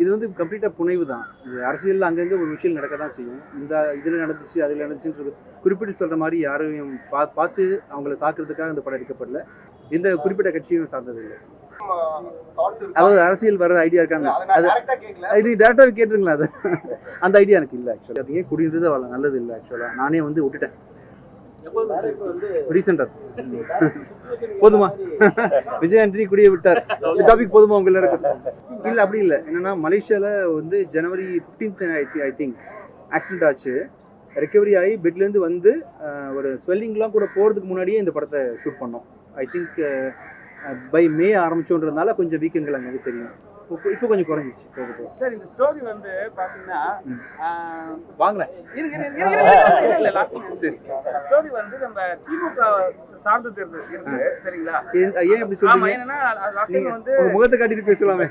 இது வந்து கம்ப்ளீட்டாக புனைவு தான். இது அரசியலில் அங்கங்கே ஒரு விஷயம் நடக்க தான் செய்யும். இந்த இதில் நடந்துச்சு அதில் நடந்துச்சுன்றது குறிப்பிட்டு சொல்கிற மாதிரி யாரையும் பார்த்து அவங்கள தாக்குறதுக்காக இந்த படம் எடுக்கப்படல. எந்த குறிப்பிட்ட கட்சியும் சார்ந்ததில்லை. அதாவது அரசியல் வர ஐடியா இருக்காங்க. இது டேரக்டாக கேட்டுருங்களா? அது அந்த ஐடியா எனக்கு இல்லை ஆக்சுவலாக. அது ஏன் குடின்றது அவ்வளோ நல்லது இல்லை ஆக்சுவலாக. நானே வந்து விட்டுட்டேன் ரீசெண்டா. போதுமா? விஜய் ஆண்டனி குடியை விட்டார். இந்த டாபிக் போதுமா உங்க எல்லாருக்கும்? இல்லை அப்படி இல்லை. என்னன்னா மலேசியாவில் வந்து ஜனவரி 15 ஐ திங்க் ஆக்சிடென்ட் ஆச்சு. ரெக்கவரி ஆகி பெட்லேருந்து வந்து ஒரு ஸ்வெல்லிங்லாம் கூட போகிறதுக்கு முன்னாடியே இந்த படத்தை ஷூட் பண்ணோம். ஐ திங்க் பை மே ஆரம்பிச்சோன்றதுனால கொஞ்சம் வீக்கெண்ட்கள் அங்கே தெரியும். இப்போ கொஞ்சம் குறைஞ்சிச்சு. சார் இந்த ஸ்டோரி வந்து பார்த்தீங்கன்னா வாங்கலாம். சரி, ஸ்டோரி வந்து நம்ம திமுக சார்ந்தது இருக்கு. சரிங்களா? ஏன் அப்படி சொல்றீங்க? ஏன்னா வந்து முகத்தை காட்டிட்டு பேசலாமே.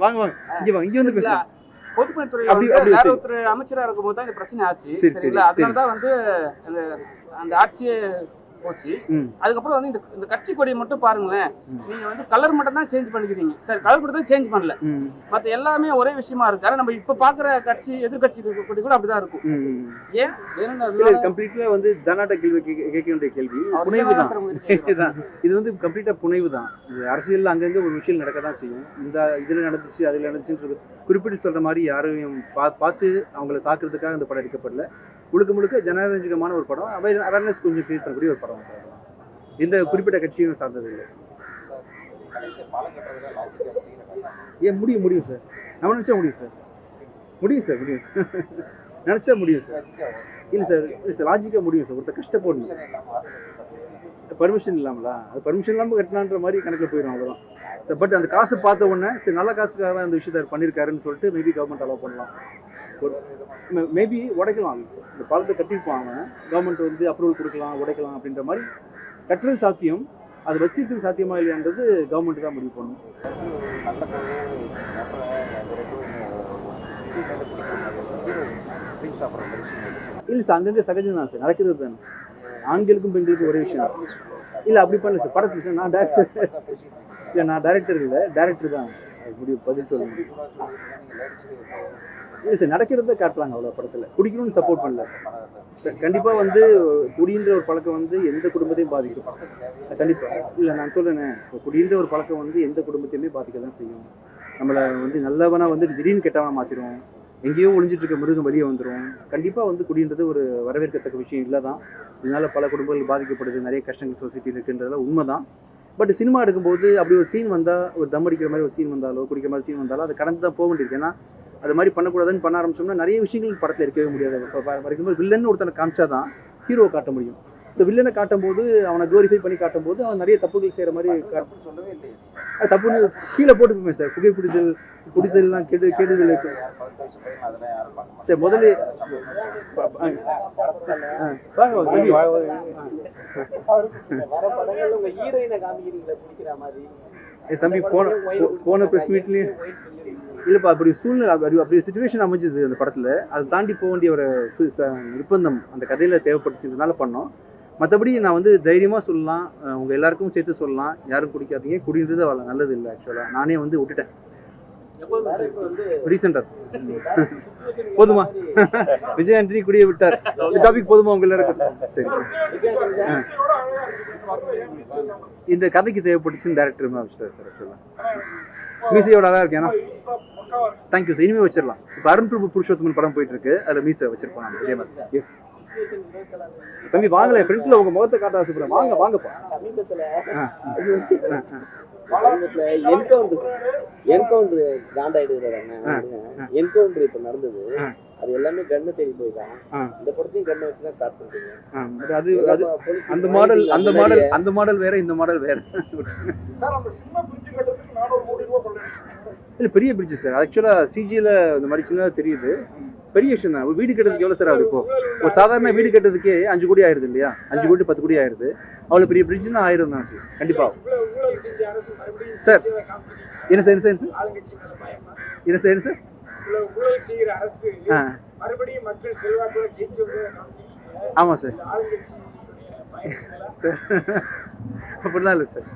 வாங்க வாங்க, இங்க வாங்க, இங்க வந்து பேசலாம். பொதுப்பணித்துறை வேற ஒருத்தர் அமைச்சரா இருக்கும் போது தான் இந்த பிரச்சனை ஆச்சு. சரிங்களா? அதனாலதான் வந்து அந்த ஆட்சியே போச்சு. அதுக்கப்புறம் வந்து இந்த கட்சி கொடியை மட்டும் பாருங்களேன். நீங்க வந்து கலர் மட்டும் தான் சேஞ்ச் பண்ணிக்கிறீங்க. சார் கலர் மட்டும் தான் சேஞ்ச் பண்ணல, மற்ற எல்லாமே ஒரே விஷயமா இருக்கு. ஆனா நம்ம இப்ப பாக்குற கட்சி எதிர்கட்சி கொடி கூட அப்படிதான் இருக்கும். ஏன் கம்ப்ளீட்டா வந்து தனாட்ட கேள்வி கேட்க வேண்டிய கேள்வி புனைவு தான். இது வந்து கம்ப்ளீட்டா புனைவு தான். இது அரசியல் அங்கங்க ஒரு விஷயம் நடக்க தான் செய்யும். இந்த இதுல நடந்துச்சு அதில் நடந்துச்சுன்றது குறிப்பிட்டு சொல்ற மாதிரி யாரையும் பார்த்து அவங்கள தாக்குறதுக்காக இந்த படம் எடுக்கப்படல. முழுக்க ஜனரஞ்சகமான ஒரு படம். அவேர்னஸ் கொஞ்சம் கிரியேட் பண்ணக்கூடிய ஒரு படம். எந்த குறிப்பிட்ட கட்சியும் சார்ந்ததில்லை. ஏன் முடியும் சார். நம்ம நினைச்சா முடியும் சார். நினைச்சா முடியும் சார். இல்லை சார் லாஜிக்காக முடியும் சார். ஒருத்தர் கஷ்டப்படணும். பர்மிஷன் இல்லாமலா? அது பர்மிஷன் இல்லாமல் கட்டினான்ற மாதிரி கணக்கில் போயிடும் அவ்வளோதான் சார். பட் அந்த காசு பார்த்த உடனே சரி நல்ல காசுக்காக தான் அந்த விஷயத்தை பண்ணியிருக்காருன்னு சொல்லிட்டு மேபி கவர்மெண்ட் அலோவ் பண்ணலாம். மேபி உடைக்கலாம். இந்த பாலத்தை கட்டியிருப்பாங்க, கவர்மெண்ட் வந்து அப்ரூவல் கொடுக்கலாம், உடைக்கலாம் அப்படின்ற மாதிரி கட்டுறது சாத்தியம். அது வச்சுக்கிறது சாத்தியமா இல்லையான்றது கவர்மெண்ட் தான் முடிவு பண்ணணும். இல்லை சார், அங்கங்கே சகஜம் தான் சார், நடக்கிறது தானே. ஆண்களுக்கும் பெண்களுக்கும் ஒரே விஷயம் இல்லை. அப்படி பண்ணல சார். படத்தில் நான் டேரக்டர் இல்லை, நான் டைரக்டர் இல்லை, டேரக்டர் தான் முடிவு பதில் சொல்லணும். இல்லை சார், நடக்கிறத காட்டுறாங்க அவ்வளோ. படத்தில் குடிக்கணும்னு சப்போர்ட் பண்ணல. கண்டிப்பாக வந்து குடின்ற ஒரு பழக்கம் வந்து எந்த குடும்பத்தையும் பாதிக்கும். கண்டிப்பாக இல்லை, நான் சொல்கிறேனே, இப்போ குடின்ற ஒரு பழக்கம் வந்து எந்த குடும்பத்தையுமே பாதிக்க தான் செய்யும். நம்மளை வந்து நல்லவனா வந்து திடீர்னு கெட்டவனா மாற்றிடும். எங்கேயோ ஒழிஞ்சிட்டு இருக்க மிருகம் வெளியே வந்துடும். கண்டிப்பாக வந்து குடின்றது ஒரு வரவேற்கத்தக்க விஷயம் இல்லை தான். இதனால பல குடும்பங்கள் பாதிக்கப்படுது, நிறைய கஷ்டங்கள் சொசைட்டியில் இருக்குன்றதெல்லாம் உண்மை தான். பட் சினிமா எடுக்கும்போது அப்படி ஒரு சீன் வந்தால், ஒரு தம் அடிக்கிற மாதிரி ஒரு சீன் வந்தாலோ, குடிக்கிற மாதிரி சீன் வந்தாலோ அதை கடந்து தான் போக வேண்டியிருக்கு. ஏன்னா அது மாதிரி பண்ணக்கூடாதுன்னு பண்ண ஆரம்பிச்சோம்னா நிறைய விஷயங்கள் படத்தில் இருக்கவே முடியாது. ஃபார் எக்ஸாம்பிள் வில்லன்னு ஒருத்தனை காமிச்சா தான் ஹீரோவை காட்ட முடியும். ஸோ வில்லனை காட்டும்போது, அவனை க்ளோரிஃபை பண்ணி காட்டும்போது அவன் நிறைய தப்புகள் செய்கிற மாதிரி சொல்லவே இல்லை. அது தப்புன்னு கீழே போட்டுப்போமே சார். குடித்தல்லாம் கெடுதல் சார். முதல்ல தம்பி போன ப்ரெஸ் மீட்லேயும் இல்லைப்பா, அப்படி சூழ்நிலை அப்படி சுச்சுவேஷன் அமைஞ்சது அந்த படத்தில். அதை தாண்டி போக வேண்டிய ஒரு நிர்பந்தம் அந்த கதையில் தேவைப்பட்டுச்சதுனால பண்ணோம். மற்றபடி நான் வந்து தைரியமாக சொல்லலாம், உங்கள் எல்லாருக்கும் சேர்த்து சொல்லலாம், யாரும் குடிக்காதீங்க. குடின்றது அவ்வளோ நல்லது இல்லை ஆக்சுவலாக. நானே வந்து விட்டுட்டேன் ரீசெண்டா. போதுமா? விஜய் ஆண்டனி குடியை விட்டார். இந்த டாபிக் போதுமா உங்க எல்லாருக்கும்? சரி, இந்த கதைக்கு தேவைப்பட்டுச்சுன்னு டேரக்டர் வச்சுட்டார் சார். ஆக்சுவலாக மீசையோட தான் இருக்கேன். Thank you sir. இனிமேல் வச்சிடலாம். இப்போ அருண் பிரபு புருஷோத்தமன் படம் போயிட்டு இருக்கு, அதில் மீசை வச்சிருப்போம் நான் இதே மாதிரி. எஸ் தம்பி வாங்கல, ஃப்ரெண்ட்ல உங்க முகத்தை காட்ட ஆசைப்படுறேன். வாங்கப்பா. என்கவுண்டர் இப்ப நடந்தது. அது எல்லாமே கண்ணை தேடி போயிட்டான். இந்த படத்தையும் கண்ணை வச்சுதான் ஸ்டார்ட் பண்றீங்க. அது அந்த மாடல் வேற, இந்த மாடல் வேற. இல்ல பெரிய பிரிட்ஜ் சார். ஆக்சுவலா சிஜில இந்த மாதிரி சின்னதாக தெரியுது. பெரிய விஷயம் தான். வீடு கட்டுறதுக்கு எவ்வளோ சார் ஆகுது? இப்போ ஒரு சாதாரண வீடு கட்டுறதுக்கே 5 கோடி ஆயிடுது இல்லையா? 5 கோடி 10 கோடி ஆயிடுது. அவ்வளோ பெரிய பிரிட்ஜ்னா ஆயிரம் தான் சார். கண்டிப்பா சார். என்ன சார் ஆமாம் சார். அப்படிலாம் இல்லை சார்.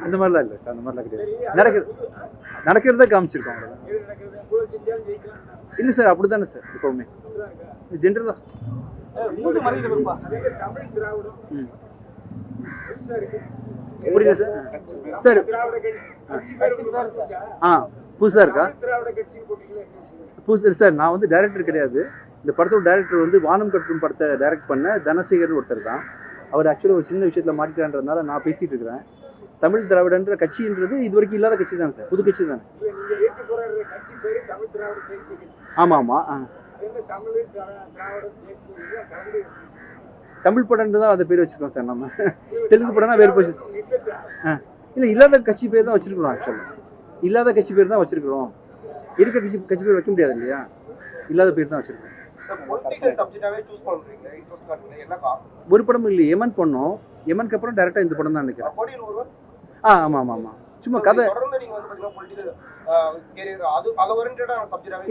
அந்த மாதிரிலாம் இல்லை சார். அந்த மாதிரிலாம் கிடையாது. நடக்குது. நடக்கிறத காமிச்சிருக்கோம். இல்லை சார் அப்படி தானே சார் எப்பவுமே ஜென்ரலாக. புரியல சார். சார் புதுசாக இருக்கா? புதுசு சார். நான் வந்து டைரக்டர் கிடையாது. இந்த படத்தோட டைரக்டர் வந்து வானம் கட்டும் படத்தை டைரக்ட் பண்ண தனசேகர்னு ஒருத்தர் தான். அவர் ஆக்சுவலாக ஒரு சின்ன விஷயத்தில் மாட்டிக்கிறான்றதுனால நான் பேசிகிட்டு இருக்கிறேன். தமிழ் திராவிடன்ற கட்சின்றது இது வரைக்கும் இல்லாத கட்சி தானே சார், புது கட்சி தானே. ஆமாம் ஆமாம். தமிழ் படம்னு தான் அதை பேர் வச்சுருக்கோம் சார். நம்ம தெலுங்கு படம்னா வேறு போச்சு. இல்லை இல்லாத கட்சி பேர் தான் வச்சுருக்கிறோம். ஆக்சுவலாக இல்லாத கட்சி பேர் தான் வச்சுருக்கிறோம். இருக்க கட்சி பேர் வைக்க முடியாது இல்லையா, இல்லாத பேர் தான் வச்சுருக்கோம். ஒரு படமும் இல்லை, எமன் பண்ணோம். எமனுக்கு அப்புறம் டேரெக்டாக இந்த படம் தான் நினைக்கிறேன். ஆமாம் ஆமாம் ஆமாம். சும்மா கதை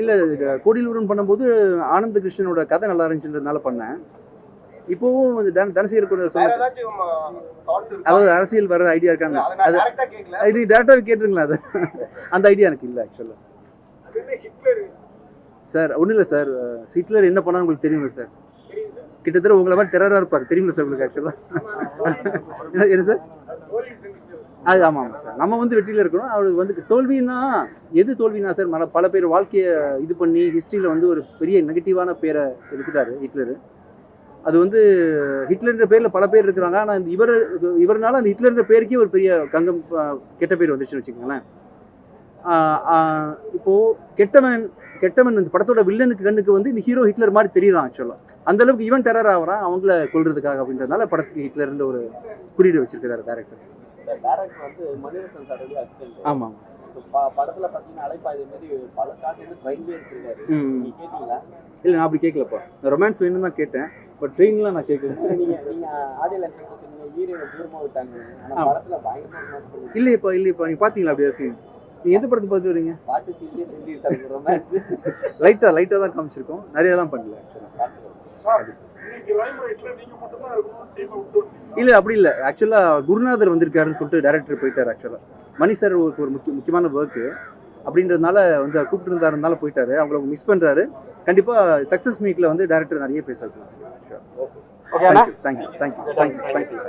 இல்லை. கோடியில் ஒருவன் பண்ணும்போது ஆனந்த கிருஷ்ணனோட கதை நல்லா இருந்துச்சுன்றதுனால பண்ணேன். இப்போவும் தனசேகர் அதாவது அரசியல் வர ஐடியா இருக்காங்க. அது இது டேரக்டாக கேட்டுருங்களா? அது அந்த ஐடியா எனக்கு இல்லை ஆக்சுவலாக சார். ஒன்றும் இல்லை சார். ஹிட்லர் என்ன பண்ணான்னு உங்களுக்கு தெரியுங்களா சார்? கிட்டத்தட்ட உங்களை மாதிரி டெரராக இருப்பார் தெரியுங்களா சார் உங்களுக்கு ஆக்சுவலாக? என்ன சார்? அது ஆமாம் ஆமாம் சார். நம்ம வந்து வெற்றியில் இருக்கிறோம். அவருக்கு வந்து தோல்வின்னா எது தோல்வினா சார், பல பேர் வாழ்க்கையை இது பண்ணி ஹிஸ்ட்ரியில் வந்து ஒரு பெரிய நெகட்டிவான பேரை எடுத்துட்டாரு ஹிட்லர். அது வந்து ஹிட்லர்ன்ற பேரில் பல பேர் இருக்கிறாங்க. ஆனால் இவர்னால அந்த ஹிட்லர்ன்ற பேருக்கே ஒரு பெரிய கங்கம் கெட்ட பேர் வந்துச்சுன்னு வச்சுக்கோங்களேன். இப்போது கெட்டவன் இந்த படத்தோட வில்லனுக்கு கண்ணுக்கு வந்து இந்த ஹீரோ ஹிட்லர் மாதிரி தெரியுறான் ஆக்சுவலாக. அந்தளவுக்கு இவன் டெரர் ஆகிறான் அவங்கள கொல்றதுக்காக அப்படின்றதுனால படத்துக்கு ஹிட்லர்ன்ற ஒரு குறியீடு வச்சிருக்கிறாரு டேரக்டர். வந்து மணிரத்னம் சாரோட அசிஸ்டன்ட். ஆமாம். படத்துல பார்த்தீங்கன்னா அலைப்பாயுதை மாதிரி பல ஷாட் வந்து ட்ரெயின்லேயே எடுத்துருக்காரு. நீங்கள் கேட்டீங்களா? இல்லை நான் அப்படி கேட்கலப்பா. ரொமான்ஸ் வேணும்னு தான் கேட்டேன். பட் ட்ரெயின்லாம் நான் கேட்கல. நீங்கள் ஆடியோ லான்ச்சில் சொன்னீங்க ஹீரோனை தூரமாக விட்டாங்க. ஆனால் படத்தில் பயங்கரமாக இல்லையப்பா நீங்கள் பார்த்தீங்களா அப்படியா சீன்? நீங்கள் எந்த படத்தை பார்த்து வரீங்க? பாட்டு சீன்லேயே தெரிஞ்சு ரொமான்ஸ் லைட்டாக தான் காமிச்சிருக்கோம், நிறைய தான் பண்ணல. இல்லை அப்படி இல்லை. ஆக்சுவலாக குருநாதர் வந்திருக்காருன்னு சொல்லிட்டு டேரக்டர் போயிட்டார். ஆக்சுவலாக மணி சார் ஒரு முக்கியமான ஒர்க்கு அப்படின்றதுனால வந்து கூப்பிட்டு இருந்தாருனால போயிட்டாரு. அவங்கள மிஸ் பண்ணுறாரு. கண்டிப்பாக சக்ஸஸ் மீட்டில் வந்து டேரக்டர் நிறைய பேச வைக்கலாம். தேங்க்யூ.